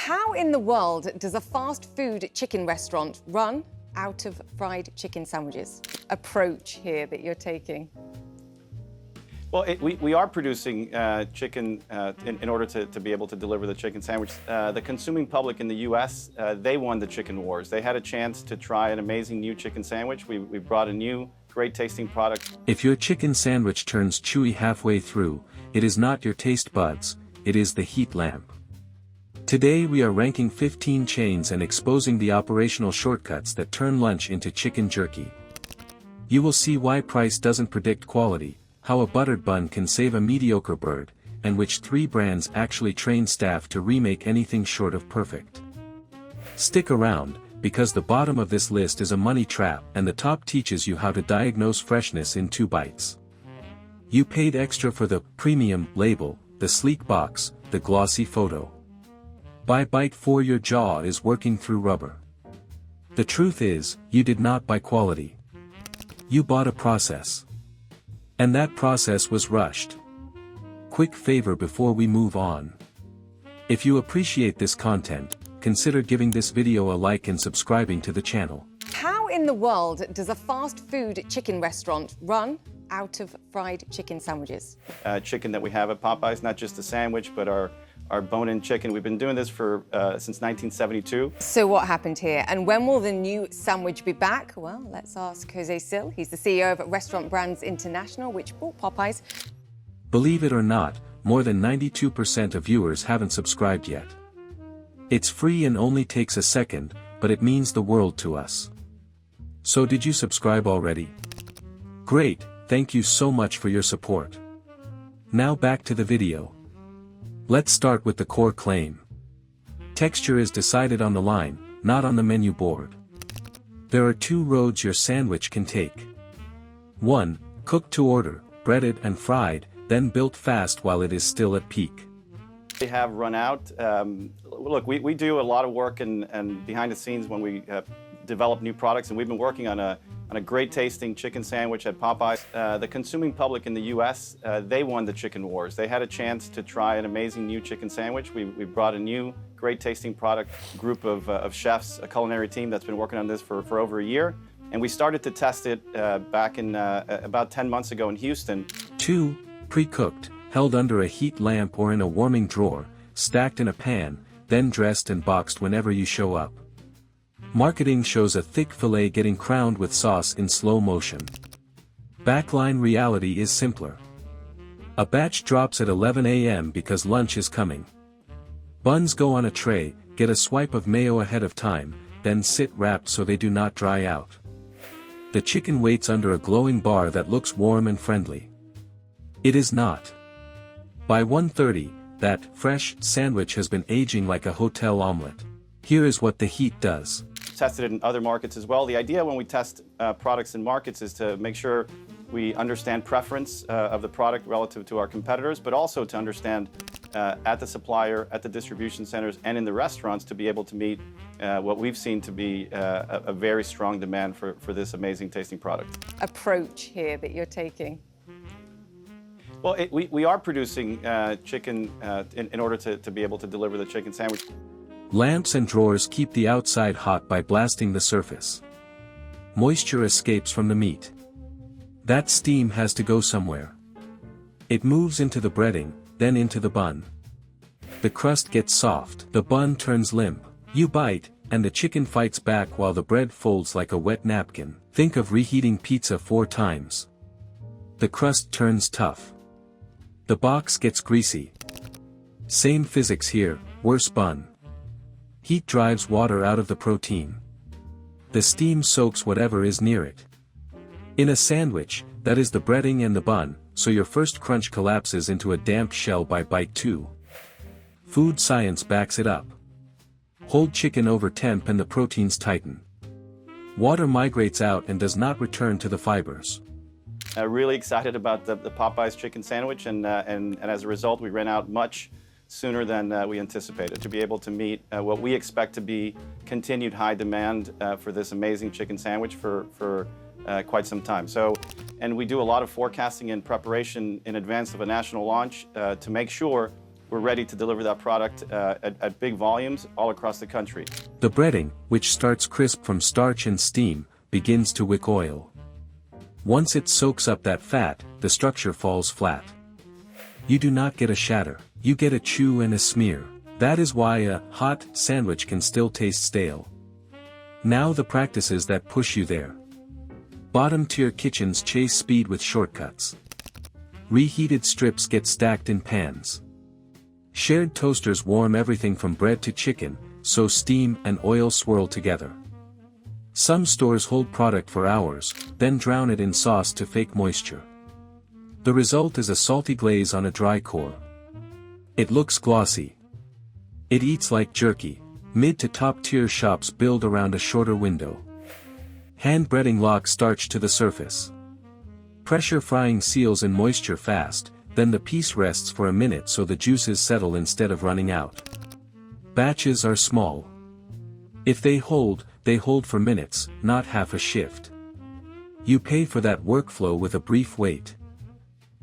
How in the world does a fast food chicken restaurant run out of fried chicken sandwiches? Approach here that you're taking. Well, we are producing chicken in order to be able to deliver the chicken sandwich. The consuming public in the U.S., they won the chicken wars. They had a chance to try an amazing new chicken sandwich. We brought a new, great tasting product. If your chicken sandwich turns chewy halfway through, it is not your taste buds, it is the heat lamp. Today we are ranking 15 chains and exposing the operational shortcuts that turn lunch into chicken jerky. You will see why price doesn't predict quality, how a buttered bun can save a mediocre bird, and which 3 brands actually train staff to remake anything short of perfect. Stick around, because the bottom of this list is a money trap and the top teaches you how to diagnose freshness in 2 bites. You paid extra for the premium label, the sleek box, the glossy photo. By bite 4 your jaw is working through rubber. The truth is, you did not buy quality. You bought a process. And that process was rushed. Quick favor before we move on. If you appreciate this content, consider giving this video a like and subscribing to the channel. How in the world does a fast food chicken restaurant run out of fried chicken sandwiches? Chicken that we have at Popeyes, not just a sandwich, but our bone-in chicken. We've been doing this for since 1972. So what happened here? And when will the new sandwich be back? Well, let's ask Jose Sil. He's the CEO of Restaurant Brands International, which bought Popeyes. Believe it or not, more than 92% of viewers haven't subscribed yet. It's free and only takes a second, but it means the world to us. So did you subscribe already? Great, thank you so much for your support. Now back to the video. Let's start with the core claim. Texture is decided on the line, not on the menu board. There are 2 roads your sandwich can take. 1. Cooked to order, breaded and fried, then built fast while it is still at peak. They have run out. Look, we do a lot of work and behind the scenes when we develop new products, and we've been working on a great tasting chicken sandwich at Popeyes. The consuming public in the U.S., they won the chicken wars. They had a chance to try an amazing new chicken sandwich. We brought a new, great tasting product, group of chefs, a culinary team that's been working on this for over a year. And we started to test it back in about 10 months ago in Houston. 2. Pre-cooked, held under a heat lamp or in a warming drawer, stacked in a pan, then dressed and boxed whenever you show up. Marketing shows a thick fillet getting crowned with sauce in slow motion. Backline reality is simpler. A batch drops at 11 a.m. because lunch is coming. Buns go on a tray, get a swipe of mayo ahead of time, then sit wrapped so they do not dry out. The chicken waits under a glowing bar that looks warm and friendly. It is not. By 1:30, that fresh sandwich has been aging like a hotel omelet. Here is what the heat does. Tested it in other markets as well. The idea when we test products in markets is to make sure we understand preference of the product relative to our competitors, but also to understand at the supplier, at the distribution centers, and in the restaurants to be able to meet what we've seen to be a very strong demand for this amazing tasting product. Approach here that you're taking. Well, we are producing chicken in order to be able to deliver the chicken sandwich. Lamps and drawers keep the outside hot by blasting the surface. Moisture escapes from the meat. That steam has to go somewhere. It moves into the breading, then into the bun. The crust gets soft, the bun turns limp. You bite, and the chicken fights back while the bread folds like a wet napkin. Think of reheating pizza 4 times. The crust turns tough. The box gets greasy. Same physics here, worse bun. Heat drives water out of the protein. The steam soaks whatever is near it. In a sandwich, that is the breading and the bun, so your first crunch collapses into a damp shell by bite 2. Food science backs it up. Hold chicken over temp and the proteins tighten. Water migrates out and does not return to the fibers. Really excited about the Popeyes chicken sandwich, and as a result, we ran out much sooner than we anticipated to be able to meet what we expect to be continued high demand for this amazing chicken sandwich for quite some time. And we do a lot of forecasting and preparation in advance of a national launch to make sure we're ready to deliver that product at big volumes all across the country. The breading, which starts crisp from starch and steam, begins to wick oil. Once it soaks up that fat, the structure falls flat. You do not get a shatter, you get a chew and a smear. That is why a hot sandwich can still taste stale. Now the practices that push you there. Bottom-tier kitchens chase speed with shortcuts. Reheated strips get stacked in pans. Shared toasters warm everything from bread to chicken, so steam and oil swirl together. Some stores hold product for hours, then drown it in sauce to fake moisture. The result is a salty glaze on a dry core. It looks glossy. It eats like jerky. Mid to top tier shops build around a shorter window. Hand breading locks starch to the surface. Pressure frying seals in moisture fast, then the piece rests for a minute so the juices settle instead of running out. Batches are small. If they hold for minutes, not half a shift. You pay for that workflow with a brief wait.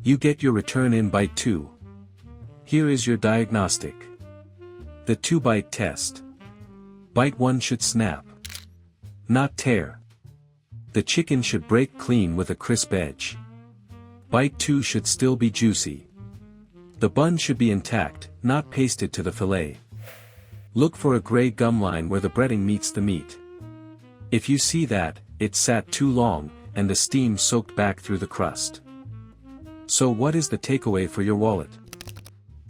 You get your return in bite 2. Here is your diagnostic. The 2-bite test. Bite 1 should snap. Not tear. The chicken should break clean with a crisp edge. Bite 2 should still be juicy. The bun should be intact, not pasted to the fillet. Look for a gray gum line where the breading meets the meat. If you see that, it sat too long, and the steam soaked back through the crust. So what is the takeaway for your wallet?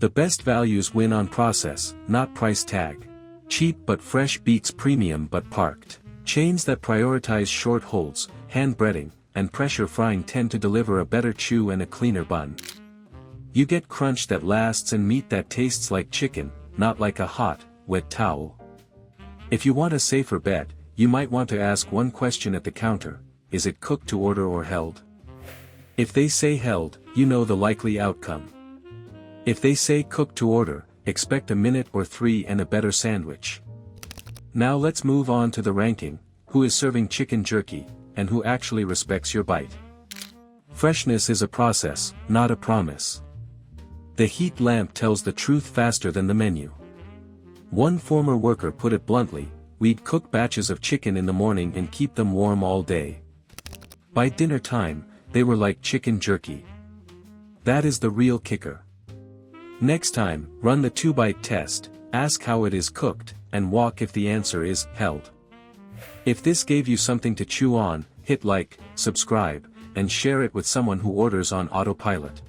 The best values win on process, not price tag. Cheap but fresh beats premium but parked. Chains that prioritize short holds, hand breading, and pressure frying tend to deliver a better chew and a cleaner bun. You get crunch that lasts and meat that tastes like chicken, not like a hot, wet towel. If you want a safer bet, you might want to ask one question at the counter: is it cooked to order or held? If they say held, you know the likely outcome. If they say cooked to order, expect a minute or 3 and a better sandwich. Now let's move on to the ranking: who is serving chicken jerky, and who actually respects your bite. Freshness is a process, not a promise. The heat lamp tells the truth faster than the menu. One former worker put it bluntly: we'd cook batches of chicken in the morning and keep them warm all day. By dinner time, they were like chicken jerky. That is the real kicker. Next time, run the 2-bite test, ask how it is cooked, and walk if the answer is held. If this gave you something to chew on, hit like, subscribe, and share it with someone who orders on autopilot.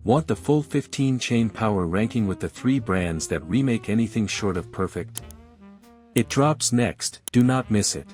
Want the full 15-chain power ranking with the 3 brands that remake anything short of perfect? It drops next, do not miss it.